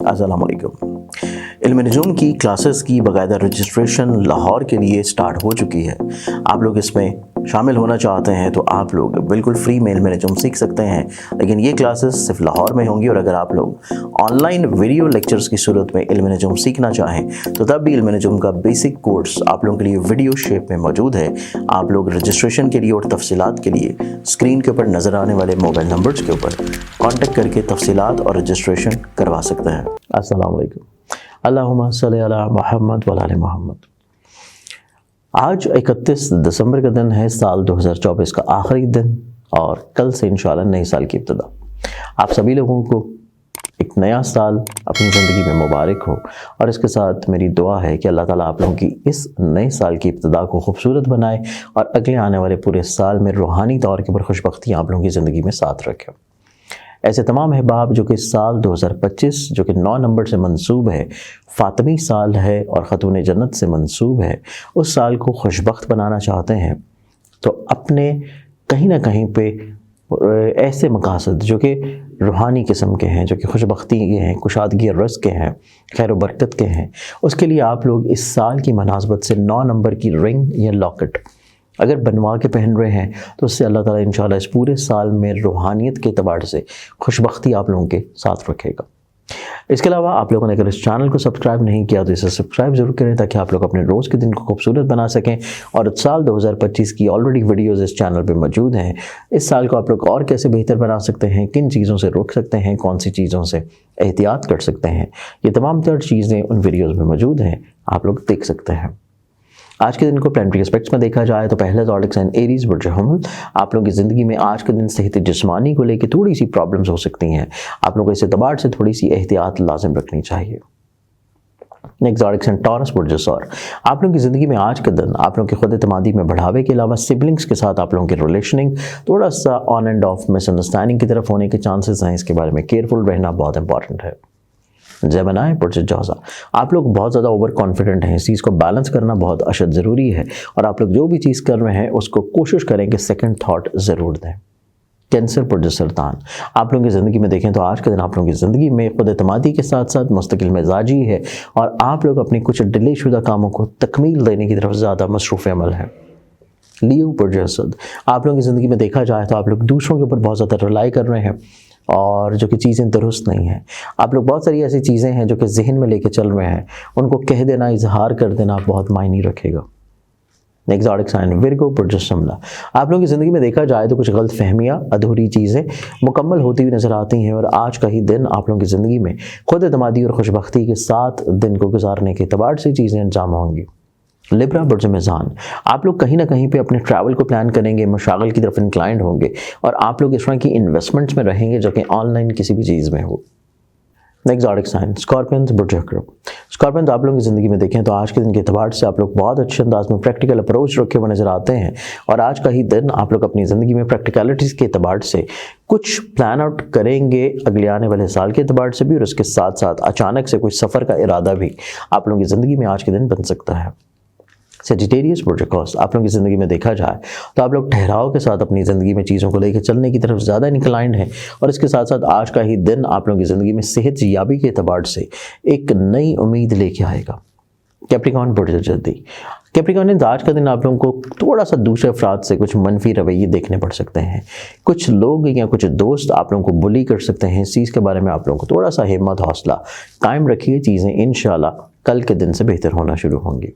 अस्सलाम वालेकुम। इल्म नजूम की क्लासेस की बाकायदा रजिस्ट्रेशन लाहौर के लिए स्टार्ट हो चुकी है। आप लोग इसमें शामिल होना चाहते हैं तो आप लोग बिल्कुल फ्री में इल्म नजूम सीख सकते हैं, लेकिन ये क्लासेस सिर्फ लाहौर में होंगी। और अगर आप लोग ऑनलाइन वीडियो लेक्चर्स की सूरत में इल्म नजूम सीखना चाहें तो तब भी इल्म नजूम का बेसिक कोर्स आप लोगों के लिए वीडियो शेप में मौजूद है। आप लोग रजिस्ट्रेशन के लिए और तफसीलात के लिए स्क्रीन के ऊपर नज़र आने वाले मोबाइल नंबर्स के ऊपर कॉन्टेक्ट करके तफसीलात और रजिस्ट्रेशन करवा सकते हैं। अस्सलाम वालेकुम। अल्लाहुम्मा सल्ली अला मुहम्मद व आले मुहम्मद। आज 31 दिसंबर का दिन है, साल 2024 का आखिरी दिन, और कल से इंशाअल्लाह नए साल की इब्तिदा। आप सभी लोगों को एक नया साल अपनी ज़िंदगी में मुबारक हो, और इसके साथ मेरी दुआ है कि अल्लाह ताला आप लोगों की इस नए साल की इब्तिदा को खूबसूरत बनाए और अगले आने वाले पूरे साल में रूहानी तौर के ऊपर खुशबख्ती आप लोगों की ज़िंदगी में साथ रखे। ऐसे तमाम अहबाब जो कि साल 2025 जो कि 9 नंबर से मंसूब है, फ़ातिमी साल है और ख़तून जन्नत से मंसूब है, उस साल को खुशबख्त बनाना चाहते हैं तो अपने कहीं ना कहीं पे ऐसे मकासद जो कि रूहानी किस्म के हैं, जो कि खुशबख्ती के हैं, कुशादगी रज़्क़ के हैं, खैर व बरकत के हैं, उसके लिए आप लोग इस साल की मुनासबत से 9 नंबर की रिंग या लॉकेट अगर बनवा के पहन रहे हैं तो उससे अल्लाह ताला इंशाअल्लाह इस पूरे साल में रूहानियत के एतबार से खुशबख्ती आप लोगों के साथ रखेगा। इसके अलावा आप लोगों ने अगर इस चैनल को सब्सक्राइब नहीं किया तो इसे सब्सक्राइब ज़रूर करें ताकि आप लोग अपने रोज़ के दिन को खूबसूरत बना सकें। और साल 2025 की ऑलरेडी वीडियोज़ इस चैनल पे मौजूद हैं। इस साल को आप लोग और कैसे बेहतर बना सकते हैं, किन चीज़ों से रोक सकते हैं, कौन सी चीज़ों से एहतियात कर सकते हैं, ये तमाम तर चीज़ें उन वीडियोज़ में मौजूद हैं, आप लोग देख सकते हैं। आज के दिन को प्लानिटरी एस्पेक्ट्स में देखा जाए तो पहला ज़ोडिक साइन एरीज़ बुर्ज हमल। आप लोगों की ज़िंदगी में आज के दिन सेहत जिस्मानी को लेकर थोड़ी सी प्रॉब्लम्स हो सकती हैं। आप लोगों को इस एतबार से थोड़ी सी एहतियात लाजिम रखनी चाहिए। नेक्स्ट ज़ोडिक साइन टॉरस बुर्ज सौर। आप लोगों की ज़िंदगी में आज के दिन आप लोगों की खुद एतमादी में बढ़ावे के अलावा सिबलिंग्स के साथ आप लोगों की रिलेशनिंग थोड़ा सा ऑन एंड ऑफ मिसअंडरस्टैंडिंग की तरफ होने के चांसेस हैं। इसके बारे में केयरफुल रहना बहुत इंपॉर्टेंट है। जेमिनी बुर्ज जौज़ा। आप लोग बहुत ज़्यादा ओवर कॉन्फिडेंट हैं, इस चीज़ को बैलेंस करना बहुत अशद ज़रूरी है, और आप लोग जो भी चीज़ कर रहे हैं उसको कोशिश करें कि सेकंड थॉट ज़रूर दें। कैंसर बुर्ज सरतान। आप लोगों की ज़िंदगी में देखें तो आज के दिन आप लोगों की ज़िंदगी में खुद एतमादी के साथ साथ मुस्तकिल मिजाजी है, और आप लोग अपनी कुछ डिले शुदा कामों को तकमील देने की तरफ ज़्यादा मसरूफ़ अमल है। लियो बुर्ज असद। आप लोगों की ज़िंदगी में देखा जाए तो आप लोग दूसरों के ऊपर बहुत ज़्यादा रिलाई कर रहे हैं, और जो कि चीज़ें दुरुस्त नहीं हैं। आप लोग बहुत सारी ऐसी चीज़ें हैं जो कि जहन में लेके चल रहे हैं, उनको कह देना, इजहार कर देना बहुत मायने रखेगा। नेक्स्ट ज़ोडिक साइन विर्गो बुर्ज शिमला। आप लोगों की ज़िंदगी में देखा जाए तो कुछ गलत फहमियाँ, अधूरी चीज़ें मुकम्मल होती हुई नज़र आती हैं, और आज का ही दिन आप लोगों की ज़िंदगी में खुद एतमादी और खुशबख्ती के साथ दिन को गुजारने के एतबार से चीज़ें अंजाम होंगी। लिब्रा बुर्ज मीज़ान। आप लोग कहीं ना कहीं पे अपने ट्रैवल को प्लान करेंगे, मशागल की तरफ इंक्लाइंड होंगे, और आप लोग इस तरह की इन्वेस्टमेंट्स में रहेंगे जो कि ऑनलाइन किसी भी चीज़ में हो। नेक्स्ट ज़ोडिक साइन स्कॉर्पियंस बुर्ज अक़रब। स्कॉर्पियंस आप लोगों की ज़िंदगी में देखें तो आज के दिन के एतबार से आप लोग बहुत अच्छे अंदाज में प्रैक्टिकल अप्रोच रखे हुए नज़र आते हैं, और आज का ही दिन आप लोग अपनी ज़िंदगी में प्रैक्टिकलिटीज़ के एतबार से कुछ प्लान आउट करेंगे अगले आने वाले साल के एतबार से भी, और उसके साथ साथ अचानक से कुछ सफ़र का इरादा भी आप लोगों की ज़िंदगी में आज के दिन बन सकता है। सेजिटेरियस बुर्ज अक़ौस। आप लोगों की ज़िंदगी में देखा जाए तो आप लोग ठहराव के साथ अपनी ज़िंदगी में चीज़ों को लेकर चलने की तरफ ज़्यादा इंक्लाइंड हैं, और इसके साथ साथ आज का ही दिन आप लोगों की ज़िंदगी में सेहत याबी के एतबार से एक नई उम्मीद लेके आएगा। कैप्रिकॉर्न बुर्ज जल्दी। कैप्रिकॉर्नियंस आज का दिन आप लोगों को थोड़ा सा दूसरे अफराद से कुछ मनफी रवैये देखने पड़ सकते हैं। कुछ लोग या कुछ दोस्त आप लोगों को बुली कर सकते हैं। इस चीज़ के बारे में आप लोगों को थोड़ा सा हिम्मत हौसला कायम रखिए, चीज़ें इंशाल्लाह कल के दिन से बेहतर होना शुरू होंगी।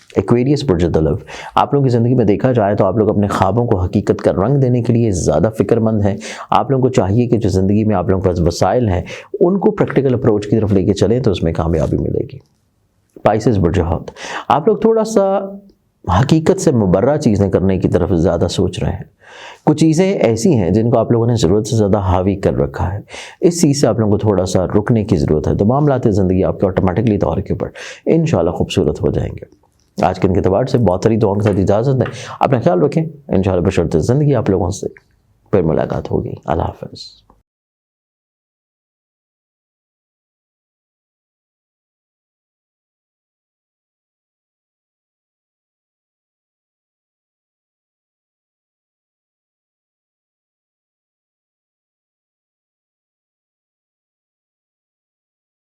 एक्वेरियस बुर्ज दलव। आप लोगों की ज़िंदगी में देखा जाए तो आप लोग अपने ख्वाबों को हकीकत का रंग देने के लिए ज़्यादा फ़िक्रमंद हैं। आप लोगों को चाहिए कि जो ज़िंदगी में आप लोगों के पास वसाइल हैं उनको प्रैक्टिकल अप्रोच की तरफ लेके चलें तो उसमें कामयाबी मिलेगी। पाइसेस बुर्ज हौत। आप लोग थोड़ा सा हकीकत से मुबर्रा चीज़ें करने की तरफ ज़्यादा सोच रहे हैं। कुछ चीज़ें ऐसी हैं जिनको आप लोगों ने ज़रूरत से ज़्यादा हावी कर रखा है, इस चीज़ से आप लोगों को थोड़ा सा रुकने की ज़रूरत है, तो मामलात ज़िंदगी आपके ऑटोमेटिकली तौर के ऊपर इंशाल्लाह खूबसूरत हो जाएंगे। आज के दिन के एतबार से बहुत सारी दुआओं के साथ इजाज़त दें। अपना ख्याल रखें। इंशाल्लाह बशर्ते ज़िंदगी आप लोगों से फिर मुलाकात होगी। अल्लाह हाफ़िज़।